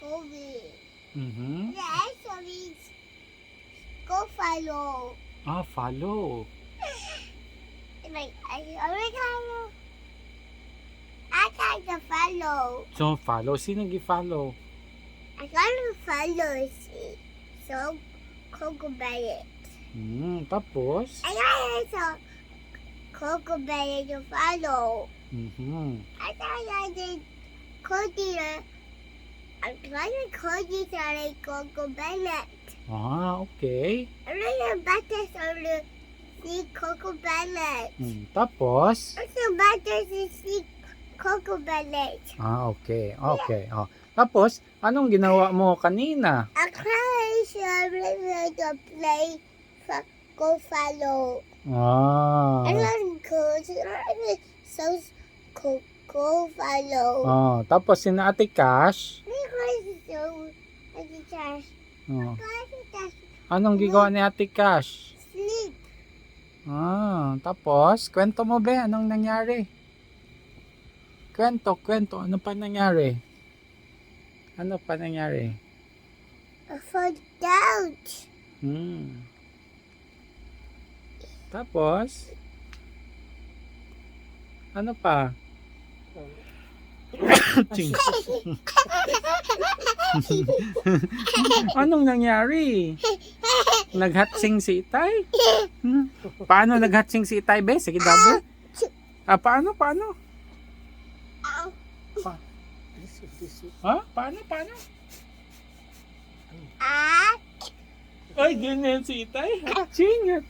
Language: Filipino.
Sorry. Mhm. Yes, sorry. Go follow. Ah, follow. Like, I already follow. I tried to follow. So, follow. Sino gi-follow? I got to follow. See. So, Coco Bellet. Tapos? I got to Coco Bellet to follow. Mhm. I thought I did Cody. I'm trying to Cody to like Coco Bellet. Ah, okay. I'm really better to see Coco Bellet. Tapos? Also better to see Coco Bellet. Ah, okay. Okay. Oh. Tapos, anong ginawa mo kanina? I can't to play for Go Follow. I Ah. don't go so Go Follow. Oh, tapos si Ate Cash. Oh. Anong gigawa ni Ate Cash? Sleep. Ah, tapos kwento mo ba anong nangyari? Kwento, ano pa nangyari? Ano pa nangyari? For doubt. Tapos ano pa? Ching. Anong nangyari? Naghatsing si Itay? Paano naghatsing si Itay, be? Sige, dabo. Ah, paano? Ha? Paano? Ah. Ay, ganyan si Itay. Hatsing.